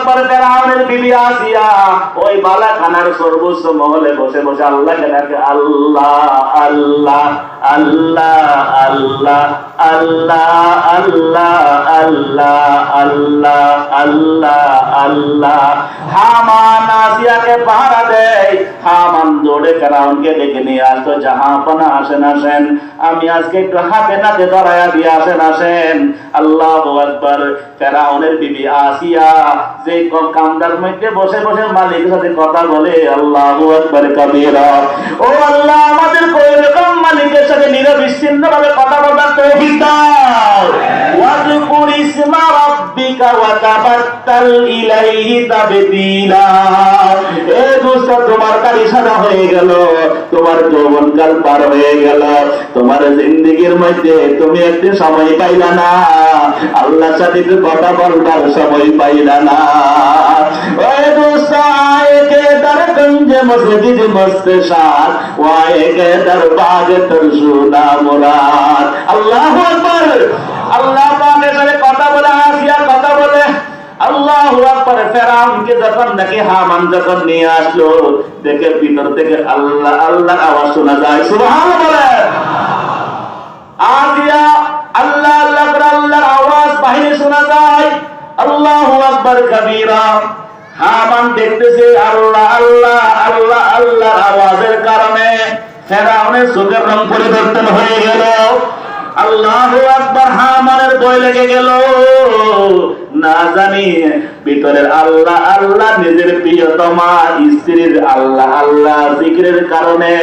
আকবার ফেরাউনের বিবি আসিয়া ওই বালাখানার সর্বোচ্চ মহলে বসে বসে আল্লাহকে ডাকে আল্লাহ আল্লাহ আল্লাহ আল্লাহ আল্লাহ আল্লাহ আল্লাহ আল্লাহ আল্লাহ আল্লাহ। হামান আসিয়াকে পাহারা দেয়। হামান দৌড়ে ফেরাউনকে ডেকে নিয়ে আসতো, জাহাপনা আসেন আসেন, আমি আজকে একটু হাতে নাতে ধরাইয়া দিয়ে আসেন আসেন। আল্লাহু আকবার। ফেরাউনের বিবি আসিয়া যে কামদার মধ্যে বসে বসে মালিকের সাথে কথা বলে, আল্লাহু আকবার কাবীরা। ও আল্লাহ, আমাদের এরকম মালিকের সাথে নিরবিচ্ছিন্ন ভাবে কথা বলার তৌফিক দাও। ওয়াজকুর ইসমা রাব্বিকা ওয়া তাবাত্তাল ইলাইহি তাবদীলা। এ দোস্ত, তোমার কারি সাদা হয়ে গেল, তোমার যৌবনকাল পার হয়ে গেল, তোমার জিন্দেগির মধ্যে তুমি একটু সময় পাইলা না, আল্লাহর সাথে একটু কথা বলবার সময় পাইলা না। ওই দোস্ত, আয়েকে দরগঞ্জে মসজিদ মস্তে সাথ ওয়ায়েকে দরবাজে তরসুনা মুরাদ। আল্লাহু আকবার। আল্লাহ পাকের সাথে কথা বলে আসিয়া কথা বলে। আল্লাহু আকবার। ফেরাউনকে যখন নাকি হামান যখন নিয়ে আসলো, দেখে ভিতর থেকে আল্লাহ আল্লাহ আওয়াজ শোনা যায়। সুবহানাল্লাহ বলে আসিয়া আল্লাহ আল্লাহ করে আল্লাহর আওয়াজ বাহিরে শোনা যায়। আল্লাহু আকবার কাবীরা। হামান দেখতেছে আল্লাহ আল্লাহ আল্লাহ আল্লাহর আওয়াজের কারণে ফেরাউনের চোখের রং পরিবর্তন হয়ে গেল। আল্লাহু আকবার। হামানের ভয় লেগে গেল, না জানি ভিতরের আল্লাহ আল্লাহ নিজের প্রিয়তমা স্ত্রীর আল্লাহ আল্লাহ জিকিরের কারণে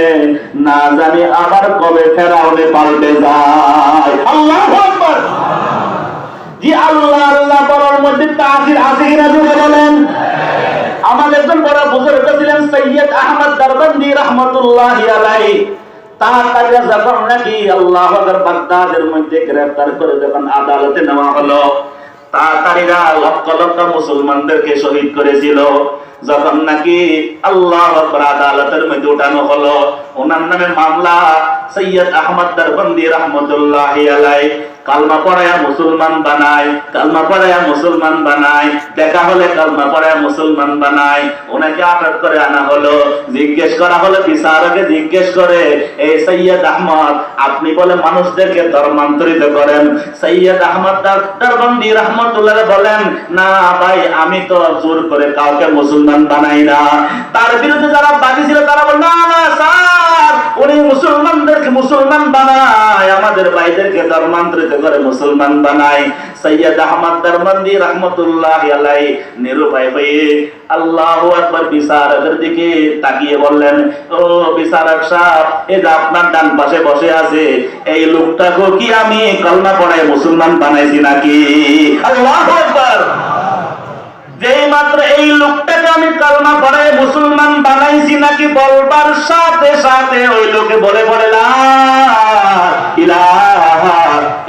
না জানি আবার কবে ফেরাউনে পাল্টে যায়। আল্লাহু আকবার। জি, আল্লাহ আল্লাহ বলার মধ্যে তাসির আছে কিনা জোরে বলেন। আমাদের একজন বড় বুজুর্গ ছিলেন সৈয়দ আহমদ দারবন্দি রাহমাতুল্লাহি আলাইহি। তাড়াতাড়ি যখন নাকি আল্লাহু আকবার বাগদাদের মধ্যে গ্রেফতার করে যখন আদালতে নেওয়া হলো, তাড়াতাড়িরা লক্ষ লক্ষ মুসলমানদেরকে শহীদ করেছিল। যখন নাকি আল্লাহু আকবার আদালতের মধ্যে উঠানো হলো, ওনার নামে মামলা। সৈয়দ আহমদ দারবন্দি রাহমাতুল্লাহি আলাইহি কালমা পড়ায়া মুসলমান বানায়, কালমা পড়ায়া মুসলমান বানায়, দেখা হলে কালমা পড়ায়া মুসলমান বানায়। ওনাকে আটক করে আনা হলো, জিজ্ঞেস করা হলো, বিচারকে জিজ্ঞেস করে, এই সৈয়দ আহমদ, আপনি বলে মানুষদেরকে ধর্মান্তরিত করেন? সৈয়দ আহমদ দারবন্দি রাহমাতুল্লাহ বলেন, না ভাই, আমি তো জোর করে কাউকে মুসলমান বানাই না। তার বিরুদ্ধে যারা বাদী ছিল তারা বলে, না না স্যার, উনি মুসলমানদেরকে মুসলমান বানায়, আমাদের ভাইদেরকে ধর্মান্তরিত করে মুসলমান বানায়। সৈয়দ আহমদ দারবন্দি রাহমাতুল্লাহি আলাইহি নিরুপায় হয়ে আল্লাহু আকবার বিচারকের দিকে তাকিয়ে বললেন, ও বিচারক সাহেব, এই যে আপনার ডান পাশে বসে আছে এই লোকটাকে কি আমি কলমা পড়ায় মুসলমান বানাইছি নাকি? আল্লাহু আকবার। যেই মাত্র এই লোকটাকে আমি কালমা পড়ায় মুসলমান বানাইছি নাকি বলবার সাথে সাথে ওই লোকে বলে বলে লা ইলাহা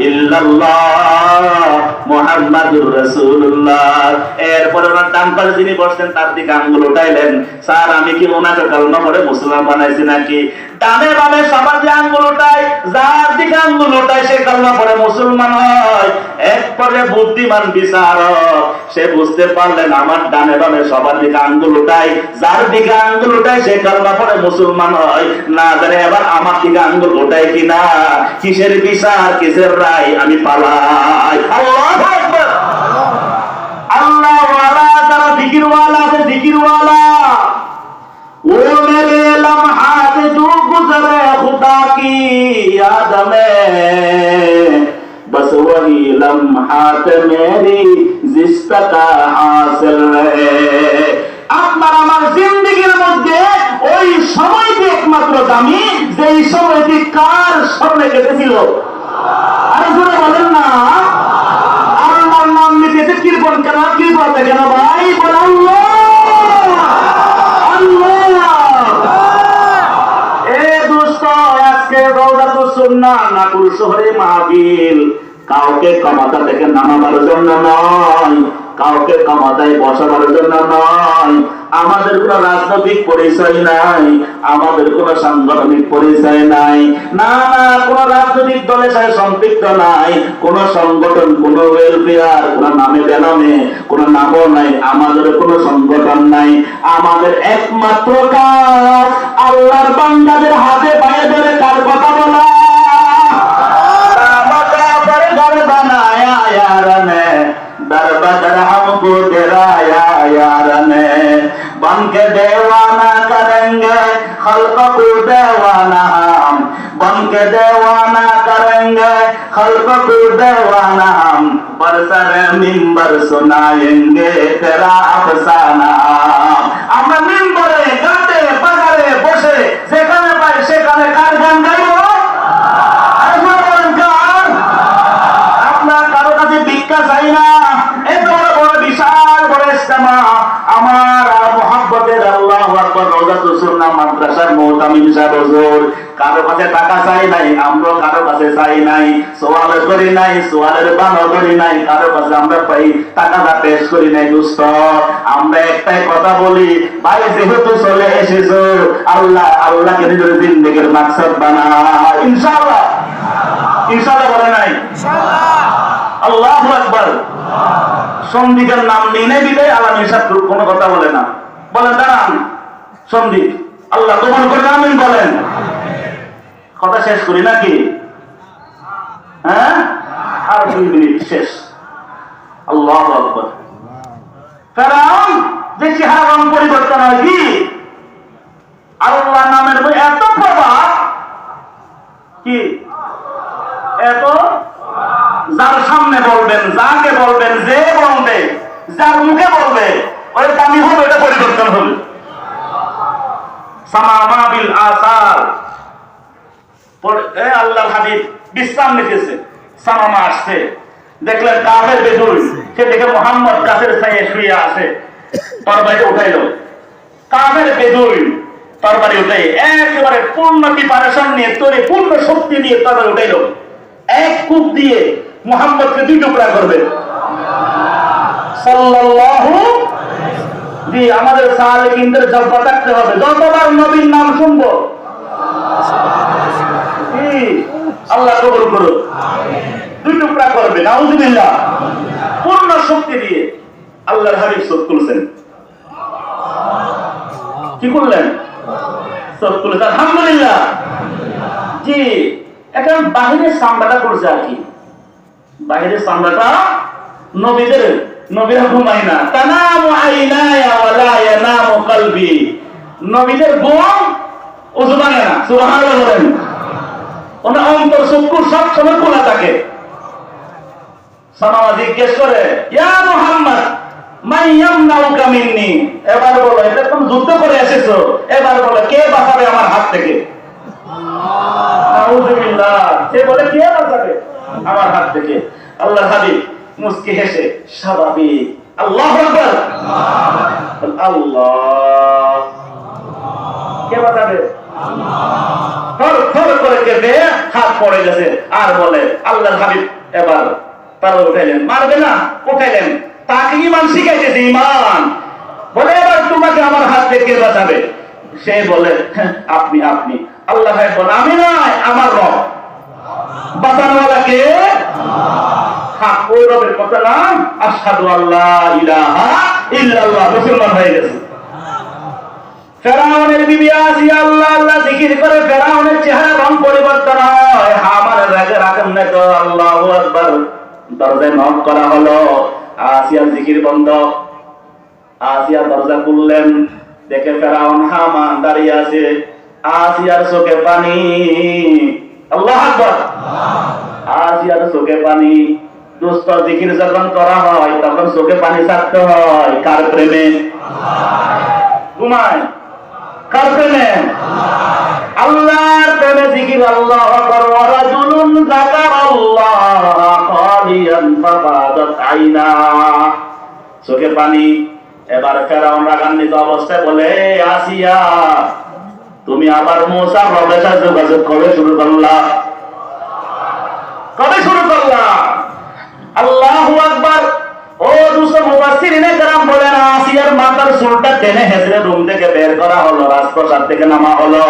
ইল্লাল্লাহ মুহাম্মাদুর রাসূলুল্লাহ। এরপর ওনার ডান পাশে যিনি বসতেন তার দিকে আঙ্গুল উঠাইলেন, স্যার আমি কি ওনাকে কালমা পড়ে মুসলমান বানাইছি নাকি? ডানে বামে সবার যে আঙ্গুল উঠায়, যার দিকে আঙ্গুল উঠায় সে কালমা পড়ে মুসলমান হয়। এরপরে বুদ্ধিমান বিচারক সে বুঝতে পারলেন আমার ডানে বামে সবার দিকে আঙ্গুল উঠায়, যার দিকে আঙ্গুল উঠায় সে কালমা পড়ে মুসলমান হয়। না জানে এবার আমার দিকে আঙ্গুল উঠায় কিনা, কিসের বিচার কিসের রায় আমি পালাই। আল্লাহু আকবার। আল্লাহ ওয়ালা যারা জিকিরওয়ালা আছে, জিকিরওয়ালা वो मेरे लम्हात जो गुजरे खुदा की याद में, बस वही लम्हात मेरी जिस्त का हासिल रहे। আপনার আমার জিন্দেগির মধ্যে ওই সময়টি একমাত্র দামি যেই সময়টি কার স্মরণে কেটেছিল। আরে জোরে বলেন না। আল্লাহর নাম নিতে কৃপণ কেন, কৃপণ কেন ভাই? বল আল্লাহ। নাকুল শহরে মাহফিল কাউকে ক্ষমতা থেকে নামাবার জন্য নয়, কাউকে ক্ষমতায় বসাবার জন্য নয়, আমাদের কোনো রাজনৈতিক পরিচয় নাই, আমাদের কোনো সাংগঠনিক পরিচয় নাই, না না কোনো রাজনৈতিক দলের সাথে সম্পৃক্ত নাই, কোন সংগঠন, কোন ওয়েলফেয়ার, কোন নামে বেনামে কোন নামও নাই, আমাদের কোনো সংগঠন নাই। আমাদের একমাত্র কাজ আল্লাহর বান্দাদের হাতে পায়ে ধরে কার কথা বলা, दरबदर हमको तेरा यार ने बन के देवाना करेंगे खल्क को देवाना, हम बन के देवाना करेंगे खल्क को देवाना, हम बरसर मिंबर सुनाएंगे तेरा अफसाना। আমরা মিম্বরে গাতে বাজারে বসে যেখানে পাই সেখানে কার গান গাইব? আপনার কারো কাছে ভিক্ষা চাই না, আমার মোহাম্মদের আল্লাহু আকবার রওজাতুস সুন্নাহ মাদ্রাসার মুহতামিম সাহেব হুজুর, কারো কাছে টাকা চাই নাই, আমরা কারো কাছে চাই নাই, সওয়াল করি নাই, সওয়ালের বানা করি নাই, কারো কাছে আমরা পাই টাকাটা পেশ করি নাই। দোস্ত আমরা একটাই কথা বলি, ভাই যেহেতু চলে এসেছো আল্লাহ আল্লাহকে নিজের জিন্দেগির মাকসাদ বানাও ইনশাআল্লাহ। ইনশাআল্লাহ বলে নাই? ইনশাআল্লাহ। আল্লাহু আকবার। সন্দীপের নাম নেই নাই বিদায় আলামী সাহেব কোনো কথা বলে না, বলেন দাঁড়ান সন্দীপ, আল্লাহ কবুল করে আমিন বলেন। কথা শেষ করি নাকি? হ্যাঁ, আর 2 মিনিট শেষ। আল্লাহু আকবার। ফেরাউন যে চেহারা রং পরিবর্তন হয় কি, আল্লাহ নামের এত প্রভাব কি, এত যার সামনে বলবেন, যাকে বলবেন, যে বলবে, যার মুখে বলবে ওই দামি হবে, এটা পরিবর্তন হবে। সামামা বিল আসার আল্লাহর হাবিব বিশ্রাম নিতেছে, সামামা আসছে, দেখলেন কাফের বেদুই, সে দেখে মুহাম্মদ গাছের ছায়ে শুয়ে আছে, তরবারি উঠাইল। কাফের বেদুই তরবারি উঠাই একেবারে পূর্ণ প্রিপারেশন নিয়ে, তোরে পূর্ণ শক্তি নিয়ে তরবারি উঠাইল, এক কূপ দিয়ে মুহাম্মদকে 2 টুকরা করবে সাল্লাল্লাহু। জি, আমাদের সালেকিনদের জব্বা থাকতে হবে, যতবার নবীর নাম শুনবো আল্লাহ কবুল করুন, 2 টুকরা করবে নাউজুবিল্লাহ, পূর্ণ শক্তি দিয়ে। আল্লাহর হাবিব চোখ খুলছেন, কি করলেন? চোখ খুলেছেন, আলহামদুলিল্লাহ। জি, এখন বাহিরের সামলাটা করছে আর কি, বাহিরের সামলাটা নবীদের, নবীরা ঘুমায় না, তানামু আইনায়া ওয়ালা ইয়ানামু কলবি, নবীদের ঘুম ওযু ভাঙে না, সুবহানাল্লাহ বলেন। ওনার অন্তর চক্ষু সব সময় খোলা থাকে। সামাওয়া জিজ্ঞেস করে, ইয়া মুহাম্মদ মান ইয়ামনাউকা মিন্নি, এবার বলো, এটা তুমি যুদ্ধ করে এসেছো, এবার বলো কে বাঁচাবে আমার হাত থেকে? নাউযুবিল্লাহ, সে বলে কে বাঁচাবে আমার হাত থেকে? আল্লাহর হাবিব মুস্কি হেসে স্বাভাবিক, আল্লাহু আকবার, আল্লাহ, কে বাঁচাবে? থর থর করে কেঁপে হাত পড়ে গেছে, আর বলে আল্লাহর হাবিব এবার তারা উঠাইলেন, মারবে না, উঠাইলেন, তাকে ইমান শিখাইতেছে, ইমান। বলে এবার তোমাকে আমার হাত থেকে কে বাঁচাবে? সে বলে আপনি, আপনি। আল্লাহ বলে আমি নয়, আমার রব, বাঁচানোওয়ালা কে? হ্যাঁ, ওই রবের কথা নাম আশহাদু আল্লা ইলাহা ইল্লাল্লাহ, মুসলমান হয়ে গেছে। ফেরাউনের বিবি আসিয়া আল্লাহ আল্লাহ জিকির করে, ফেরাউনের চেহারা রং পরিবর্তন হয়। আমার রাগে রাখেন না তো, আল্লাহু আকবার। দরজায় নক করা হলো, আসিয়ার জিকির বন্ধ। আসিয়া দরজা খুললেন, দেখে ফেরাউন হামান দাঁড়িয়ে আছে, আসিয়ার চোখে পানি, আল্লাহু আকবার, আসিয়ার চোখে পানি। দোস্ত জিকির যখন করা হয় তখন চোখে পানি ছাড়তে হয়, কার প্রেমে? ঘুমায় কার প্রেমে? আল্লাহর প্রেমে জিকির। আল্লাহু আকবার। ওয়া রাজুলুন যাকারাল্লাহ খালিয়ান ফাফাদাত আইনা, চোখে পানি। এবার ফেরাউন রাগান্বিত অবস্থায় বলে, আসিয়া তুমি আবার মুসা রবের সাথে যোগাযোগ কবে শুরু করলা? কবে শুরু করলা? আল্লাহু আকবার। ও দুষ্ট মুফাসসিরিনে কেরাম বলেন, আসিয়ার মাথার চুলটা টেনে হেঁচড়ে রুম থেকে বের করা হলো, রাজপ্রাসাদ থেকে নামা হলো।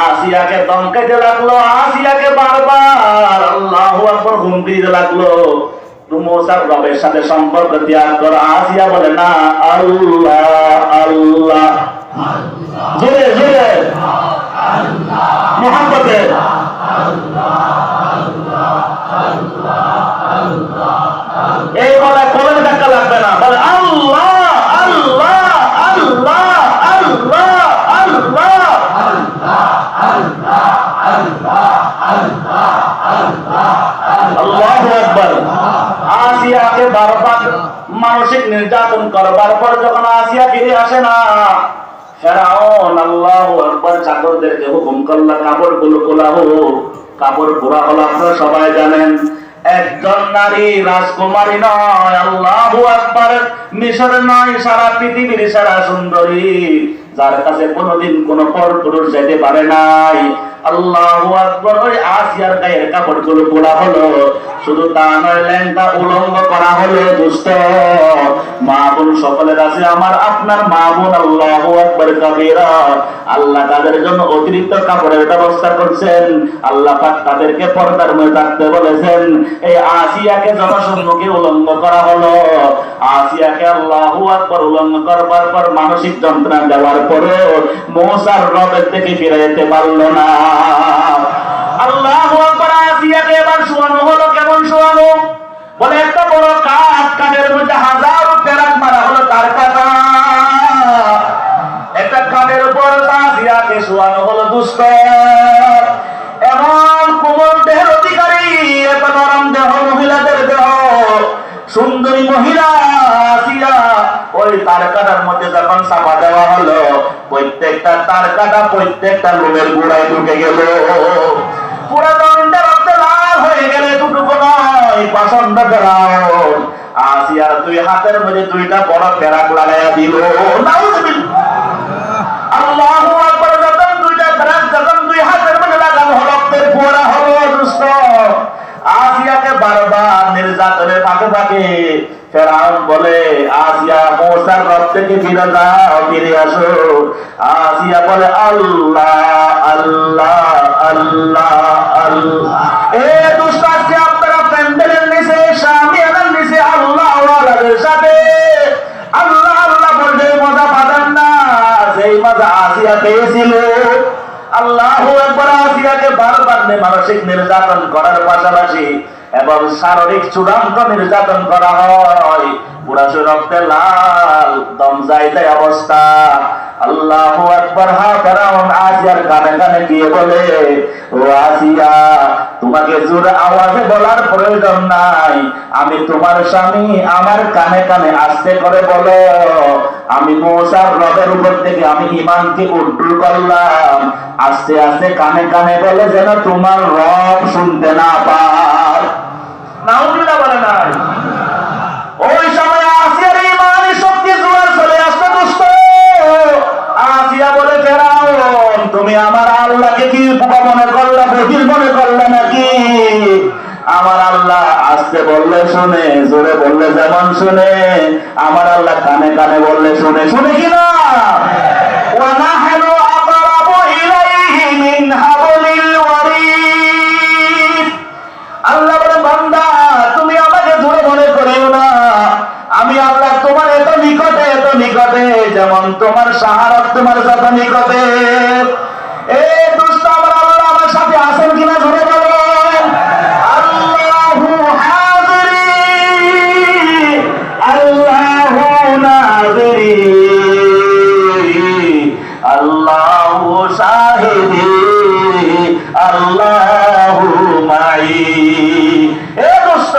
আসিয়াকে ধমকাইতে লাগলো, আসিয়াকে বারবার আল্লাহু আকবার হুমকি দিতে লাগলো, তুমি মুসার রবের সাথে সম্পর্ক ত্যাগ করো। আসিয়া বলে না, আল্লাহ আল্লাহ, জোরে জোরে মুহাম্মদে এই বলে কোন ধাক্কা লাগবে না, বলে আল্লাহ আল্লাহ আল্লাহ আল্লাহ আল্লাহ। আল্লাহু আকবার। আসিয়াকে বারবার মানসিক নির্যাতন করবার পর যখন আসিয়া ফিরে আসে না, ফেরাউন আল্লাহু আকবার চাকরদেরকে হুকুম করলো, কাপড়গুলো খোলা হোক। কাপড় খোলা হলো, আপনারা সবাই জানেন একজন নারী রাজকুমারী নয়, আল্লাহু আকবার, মিশর নয়, সারা পৃথিবীর সেরা সুন্দরী, যার কাছে কোনোদিন কোনো পরপুরুষ যেতে পারে নাই। আল্লাহু আকবার। ওই আসিয়ার গায়ের কাপড়গুলো খোলা হলো, শুধু তা নয়, ল্যাংটা উলঙ্গ করা হলো। দুষ্ট মা বোন সকলের আছে, আমার আপনার মা বোন, আল্লাহু আকবার কাবীরা। আল্লাহ তাদের জন্য অতিরিক্ত কাপড়ের ব্যবস্থা করছেন, আল্লাহ পাক তাদেরকে পর্দার মধ্যে থাকতে বলেছেন। এই আসিয়াকে জনসম্মুখে উলঙ্গ করা হলো। আসিয়াকে আল্লাহু আকবার উলঙ্গ করবার পর মানসিক যন্ত্রণা দেওয়ার পরে মুসার রবের থেকে ফিরে যেতে পারলো না। আল্লাহু আকবার। আসিয়াকে এবার শোয়ানো হলো। কেমন শোয়ানো? বলে একটা বড় কাঠ, কাঠের মধ্যে হাজারো পেরাক মারা হলো, তার কাটা একটা কাঠের উপর আসিয়াকে শোয়ানো হলো। দুষ্ট এমন কোমল দেহের অধিকারী, এত নরম দেহ, মহিলাদের দেহ, সুন্দরী মহিলা আসিয়া। ওই তার কাটার মধ্যে যখন চাপা দেওয়া হলো, প্রত্যেকটা তার কাটা প্রত্যেকটা লোমের গোড়ায় ঢুকে গেল। পুরা দণ্ডে রক্তে লাল হয়ে গেলে দুটুকু নয়, পাষণ্ড ফেরাউন আসিয়ার দুই হাতের মধ্যে দুইটা বড় পেরাক লাগাইয়া দিল। আল্লাহু আকবার। যখন দুইটা পেরাক যখন দুই হাতের মধ্যে লাগানো হলো, রক্তের ফোঁটা হলো। দুষ্ট আসিয়াকে বারবার নির্যাতনের ফাঁকে ফাঁকে ফেরাউন বলে, আসিয়া মুসার রব থেকে ফিরে যাও, ফিরে আসো। আসিয়া বলে আল্লাহ আল্লাহ আল্লাহ আল্লাহ। এ দুষ্ট, আজকে আপনারা প্যান্ডেলের নিচে, শামিয়ানার নিচে আল্লাহ ওয়ালাদের সাথে আল্লাহ আল্লাহ বলতে মজা পাবেন না, সেই মজা আসিয়া পেয়েছিল। আল্লাহু আকবার। আসিয়াকে বারবার মানসিক নির্যাতন করার পাশাপাশি এবং শারীরিক চূড়ান্ত নির্যাতন করা হয়। পুরা রক্তে লাল, দম যায় যায় অবস্থা। আল্লাহু আকবার। হা ফেরাউন আসিয়ার কানে কানে গিয়ে বলে, ও আসিয়া, তোমাকে জোরে আওয়াজে বলার প্রয়োজন নাই, আমি তোমার স্বামী, আমার কানে কানে আস্তে করে বলো, আমি মুসার রবের উপর থেকে আমি ঈমানকে উদ্দুল করলাম। আস্তে আস্তে কানে কানে বলে, যেন তোমার রব শুনতে না পায়। নাউজুবিল্লাহ বলে নাই। ওই সময় আসিয়ার ঈমানি শক্তি জোয়ার চলে আসতে দুষ্ট। আসিয়া বলে, ফেরাউন, তুমি আমার আল্লাহকে কি বোকা মনে করলে, বহির মনে করলে নাকি? আমার আল্লাহ আস্তে বললে শুনে, জোরে বললে যেমন শুনে, আমার আল্লাহ কানে কানে বললে শুনে। শুনে কিনা? ওয়ানাহনু আকরাবু ইলাইহি মিন হাবলিল ওয়ারিদ। আল্লাহ বলে, বান্দা, তুমি আমাকে জোরে মনে করিও না, আমি আল্লাহ তোমার এত নিকটে, এত নিকটে, যেমন তোমার শাহাদাত তোমার সাথে নিকটে। এ দুষ্ট, আমার আল্লাহ আমার সাথে আছেন কিনা জোরে বলেন। আল্লাহু হাজিরি আল্লাহু নাজিরি আল্লাহু শাহিদি আল্লাহু মাই। এ দুষ্ট,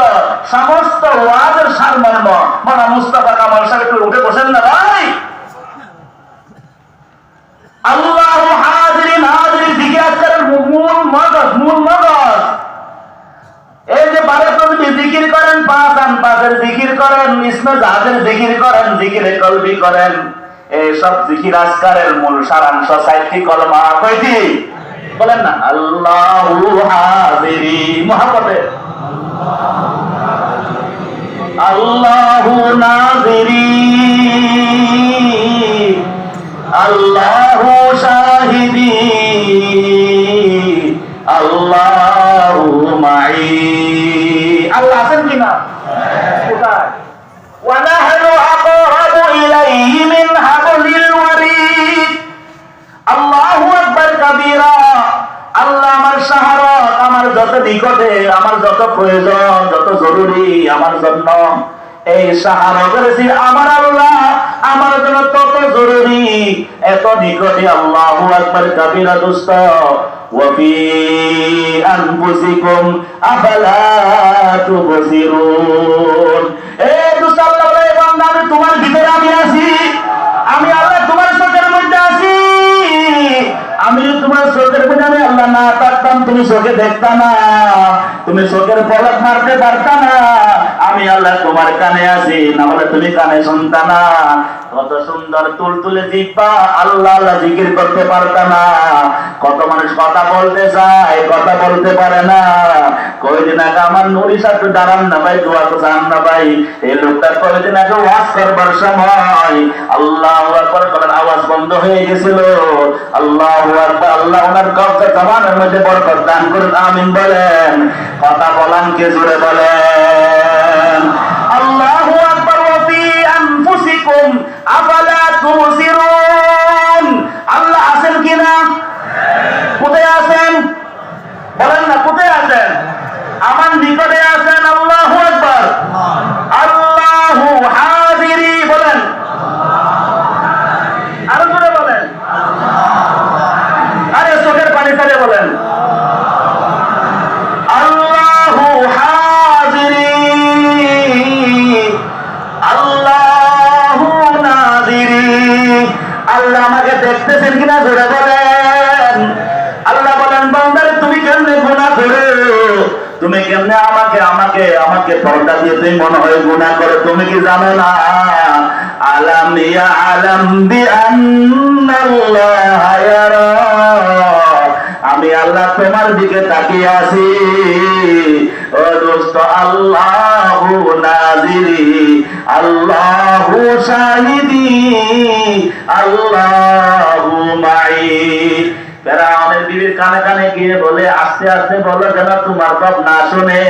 সমস্ত ওয়াজের সারমর্ম মাওলানা মুস্তাফা কামাল সাহেব একটু উঠে বসেন না ভাই। আল্লাহু হাজিরি নাজিরি দিকে আজকের মূল মগজ। এই যে বারেকবি জিকির করেন, পাঁচ আন পাঁচের জিকির করেন, ইসমে জাহাজের জিকির করেন, জিকিরে কলবি করেন, এই সব জিকির আজকারের মূল সারাংশ সাইতি কলমা কয়টি বলেন না? আল্লাহু হাজিরি, মুহাম্মদে আল্লাহু নাযিরি আল্লাহু শাহিদি আল্লাহু মাই। আল্লাহ আছেন কিনা? কোথায়? ওয়া নাহনু আকরাবু ইলাইহি মিন হাবলিল ওয়ারিদ। আল্লাহু আকবার কাবীরা। আল্লাহ আমার শাহরত, আমার যত নিকটে, আমার যত প্রয়োজন, যত জরুরি আমার জন্য, এই শাহরতের যে আমার আল্লাহ আমার জন্য তত জরুরি, এত নিকটে। আল্লাহু আকবার কাবীরা। দোস্ত, ওয়া ফি আনফুসিকুম আফালা তুবসিরুন। এই দোস্ত, আল্লাহ বলে বান্দা আমি তোমার ভিতরে আমি আছি, আমি আল্লাহ তোমার চোখের মধ্যে আছি। আমি তোমার চোখের মধ্যে আমি আল্লাহ না থাকতাম তুমি চোখে দেখতা না, তুমি চোখের পলক মারতে পারতা না। আমি আল্লাহ তোমার কানে আছি, না হলে তুমি কানে শুনতা না। কত সুন্দর তুলতুলে জিহ্বা, আল্লাহ আল্লাহ জিকির করতে পারতা না। কত মানুষ কথা বলতে চায়, কথা বলতে পারে না। কয়দিন আগে আমার নুরি সাথে দাঁড়ান না ভাই, দোয়া তো চান না ভাই। এই লোকটা কয়দিন আগে ওয়াজ করবার সময় আল্লাহু আকবার করার আওয়াজ বন্ধ হয়ে গেছিল। আল্লাহু আকবার। আল্লাহ ওনার কবজা জবানের মধ্যে বরকত দান করুন, আমিন বলেন। কথা বলান কে জোরে বলেন। আল্লাহু আকবার। ওয়া ফি আনফুসিকুম আফালা তুবসিরুন। আল্লাহ আছেন কিনা? কোথায় আছেন বলেন না, কোথায় আছেন? আমার নিকটে আছেন। আল্লাহু আকবার। আল্লাহু হাজিরি বলেন, আরো জোরে বলেন। আরে চোখের পানি ফেলে বলেন, আল্লাহু হাজিরি আল্লাহু নাযিরি। আল্লাহ আমাকে দেখতেছেন কিনা জোরে বলেন। আল্লাহ বলেন বান্দারে তুমি কেমনে গুনাহ করো, তুমি কেমনে আমাকে আমাকে আমাকে পর্দা দিয়ে তুমি মনে হয় গুনাহ করো। তুমি কি জানো না? আলাম ইয়ালাম বিআন্নাল্লাহা ইয়ারা। আমি আল্লাহ তোমার দিকে তাকিয়ে আছি। ও দোস্ত, আল্লাহু নাযিরি আল্লাহু শাহিদি আল্লাহু মাই। ফেরাউনের বিবির কানে কানে গিয়ে বলে, আস্তে আস্তে বলো যেন তোমার বাপ না শুনে।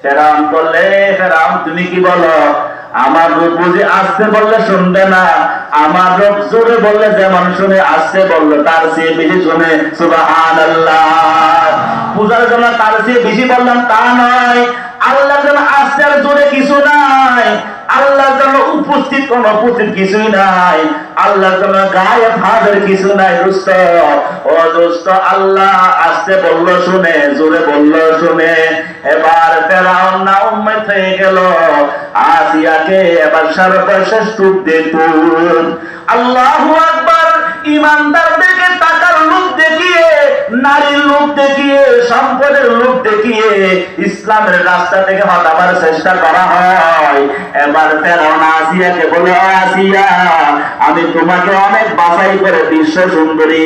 ফেরাউন বললে, ফেরাউন তুমি কি বলো? আমার রূপ বুঝি আস্তে বললে শুনবে না, আমার রূপ জোরে বললে যেমন শুনে, আস্তে বললো তার চেয়ে বেশি শুনে। সুবহানাল্লাহ। পূজার জন্য তার চেয়ে বেশি বললাম তা নয়, আল্লাহর জন্য আস্তে আর জোরে কিছু নাই। আল্লাহর জন্য উপস্থিত কোন উপস্থিত কিছুই নাই, আল্লাহর জন্য গায়েব হাজির কিছু নাই। দোস্ত, ও দোস্ত, আল্লাহ আস্তে বললো শুনে, জোরে বললো শুনে। এবার ফেরাউন না উম্মত হয়ে গেল, আসিয়াকে এবার সর্বশেষ টুপ দিতুন। আল্লাহু আকবার। ইমানদারদেরকে টাকার লোভ দেখিয়ে, নারীর লোভ দেখিয়ে, সম্পদের লোভ দেখিয়ে ইসলামের রাস্তা থেকে হটাবার চেষ্টা করা হয়। এবার ফেরাউন আসিয়াকে বলে, আসিয়া আমি তোমাকে অনেক বাছাই করে বিশ্ব সুন্দরী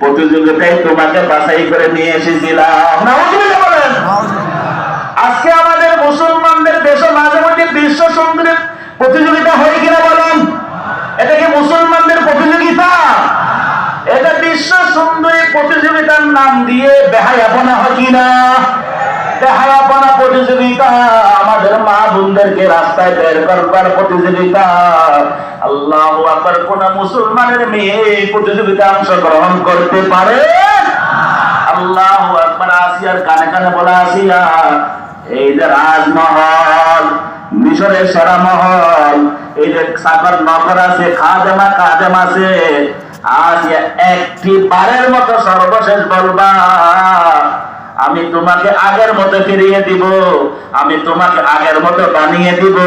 প্রতিযোগিতায় তোমাকে বাছাই করে নিয়ে এসেছিলাম। নাউজুবিল্লাহ বলেন। আজকে আমাদের মুসলমানদের দেশে মাঝে মধ্যে বিশ্ব সুন্দরীর প্রতিযোগিতা হয় কিনা বলেন? এটা কি মুসলমানদের প্রতিযোগিতা? এটা বিশ্ব সুন্দরী প্রতিযোগিতার নাম দিয়ে বেহায়াপনা হয় কিনা? বেহায়াপনা প্রতিযোগিতা, আমাদের মা বোনদেরকে রাস্তায় বের করবার প্রতিযোগিতা। আল্লাহু আকবার। কোন মুসলমানের মেয়ে প্রতিযোগিতা অংশগ্রহণ করতে পারে? আল্লাহু আকবার। আসিয়ার কানে কানে বলা, আসিয়া এই যে রাজমহল, মিশরের সেরা মহল, এই যে সাগর নগর আছে, খাদেমা কাদেম আছে, আসিয়া একটি বারের মতো সর্বশেষ বলবা আমি তোমাকে আগের মতো ফিরিয়ে দিব, আমি তোমাকে আগের মতো বানিয়ে দিব।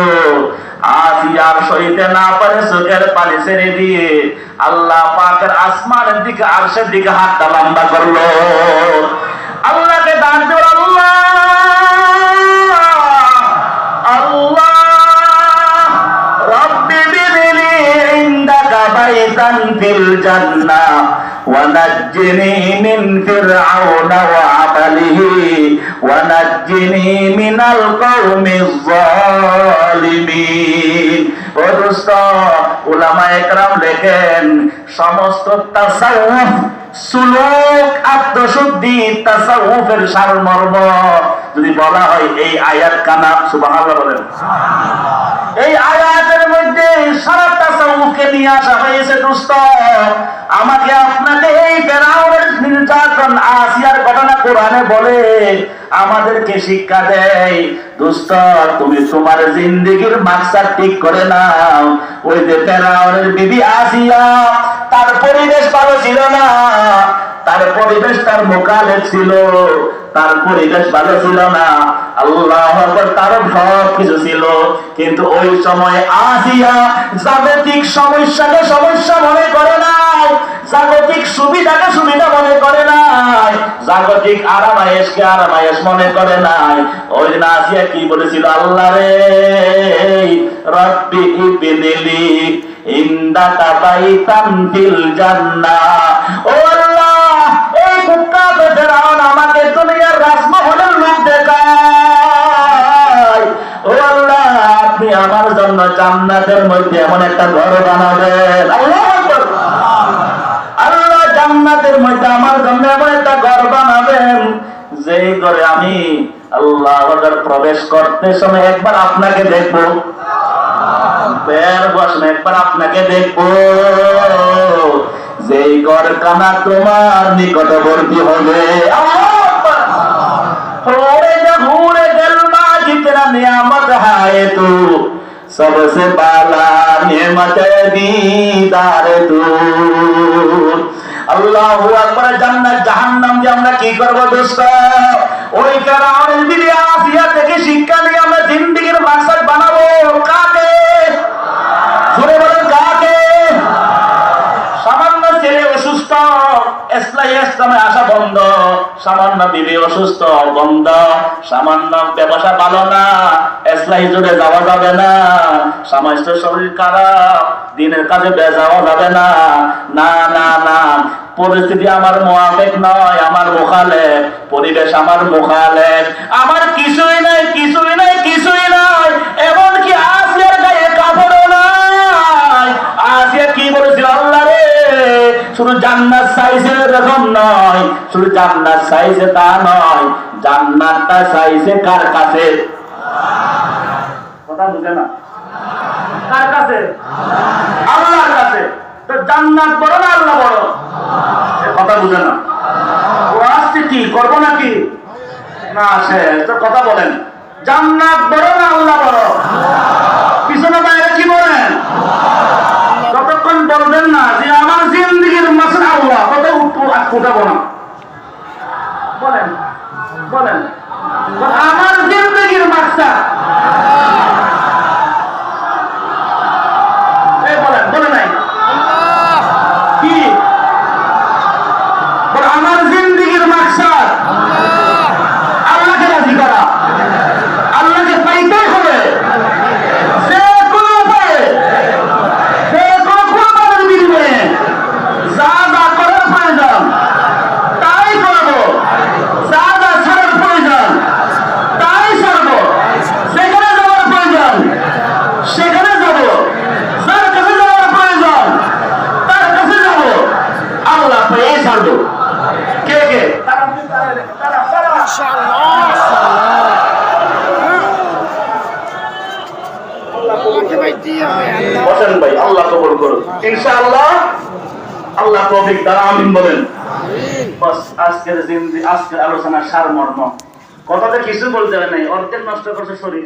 আসিয়ার সইতে না পারে চোখের পানি ছেড়ে দিয়ে আল্লাহ পাকের আসমানের দিকে, আরশের দিকে হাতটা লম্বা করলো। আল্লাহকে ডাক দিল, আল্লাহ আল্লাহ রব্বি বিবনি ইনদাকা বাইতান ফিল জান্নাহ ونجني من فرعون وعمله ونجني من القوم الظالمين ও দোস্ত উলামায়ে কেরাম লেখেন সমস্ত তাসাউফ সুলুক আত্মশুদ্ধি তাসাউফের সারমর্ম যদি বলা হয় এই আয়াত কানা সুবহানাল্লাহ বলেন এই আয়াতের মধ্যে সারা তাসাউফকে নিয়ে আসা হয়েছে দোস্ত আমাকে আপনাকে এই ফেরাউনের নির্যাতন আসিয়ার ঘটনা কোরআনে বলে আমাদেরকে শিক্ষা দেয় দোস্ত তুমি তোমার জিন্দেগির মাকসাদ ঠিক করে নাও ওই যে ফেরাউনের বিবি আসিয়া তার পরিবেশ ভালো ছিল না তার পরিবেশ তার মোকালেব ছিল তার পরিবেশ ভালো ছিল না আল্লাহু আকবার তার সব কিছু ছিল কিন্তু ওই সময় আসিয়া জাগতিক সমস্যাকে সমস্যা মনে করে নাই জাগতিক সুবিধাকে সুবিধা মনে করে নাই জাগতিক আরামায়েশকে আরামায়েশ মনে করে নাই ওই দিন আসিয়া কি বলেছিল আল্লাহ রে রব্বি ইবনিলি ইনদাকা বাইতান ফিল জান্নাহ ও আল্লাহ এই কুখ্যাত ফেরাউন আমাকে দুনিয়ার রাজমহলের লোক দেখায় ও আল্লাহ আপনি আমার জন্য জান্নাতের মধ্যে এমন একটা ঘর বানাবেন আল্লাহু আকবার আল্লাহ জান্নাতের মধ্যে আমার জন্য এমন একটা ঘর বানাবেন যেই ঘরে আমি আল্লাহু আকবার প্রবেশ করতে সময় একবার আপনাকে দেখবো একবার আপনাকে দেখবো যেই ঘর কানা তোমার নিকটবর্তী হবে নিয়ামত হায় তু সবসে বালা নিয়ামত দীদার তু আল্লাহু আকবার জান্নাত জাহান্নাম দিয়ে আমরা কি করব দোস্ত ওই ফেরাউনের বিবি আসিয়া থেকে শিক্ষা নিয়ে আমরা জিন্দেগির মাকসাদ বানাবো কাকে জোরে বলেন কাকে সামান্য ছেলে অসুস্থ ইসলামে আসা বন্ধ সামান্য বিবি অসুস্থ বন্ধ সামান্য ব্যবসা ভালো না ইসলামী জুড়ে যাওয়া যাবে না সামান্য শরীর খারাপ দিনের কাজে যাওয়া যাবে না না না না পরিস্থিতি আমার মুআফিক নয় আমার মুখালেফ পরিবেশ আমার মুখালেফ আমার কিছুই নাই কিছুই নাই কিছুই নাই এমনকি আসিয়ার গায়ে কাপড়ও নাই আসিয়া কি বলেছিল আল্লাহ রে শুধু জান্নাত চাইছে এরকম নয় শুধু জান্নাত চাইছে তা নয় জান্নাতটা চাইছে কার কাছে কথা বুঝে না কার কাছে আল্লাহর কাছে তো জান্নাত বড় না আল্লাহ বড় কথা বুঝে না ও আসছে কি করবো নাকি না সে তো কথা বলেন জান্নাত বড় না আল্লাহ বড় পিছনে বাইরে কি বলেন যতক্ষণ বলবেন না যে আমার জিন্দেগির মাসলা আল্লাহ কত উঠাবো না বলেন বলেন আমার জিন্দেগির মাকসাদ বলেন বলে নাই কি আমার জিন্দেগির মাকসাদ আল্লাহকে রাজি করা আল্লাহকে পাইতেই হবে যে কোনো উপায়ে যে কোনো কোরবানির বিনিময়ে যা যা করার প্রয়োজন তাই করবো যা যা ছাড়ার প্রয়োজন তাই ছাড়বো সেখানে যাওয়ার প্রয়োজন সেখানে যাবো যার কাছে যাওয়ার প্রয়োজন তার কাছে যাবো আল্লাহ পেয়ে ছাড়বো কে কে বসেন ভাই আল্লাহ কবুল করুন ইনশাআল্লাহ আল্লাহ তৌফিক দান আমিন বলেন বাস আজকের আলোচনার সারমর্ম কথাটা কিছু বলতে হবে নাই অর্ধেক নষ্ট করছে শরীর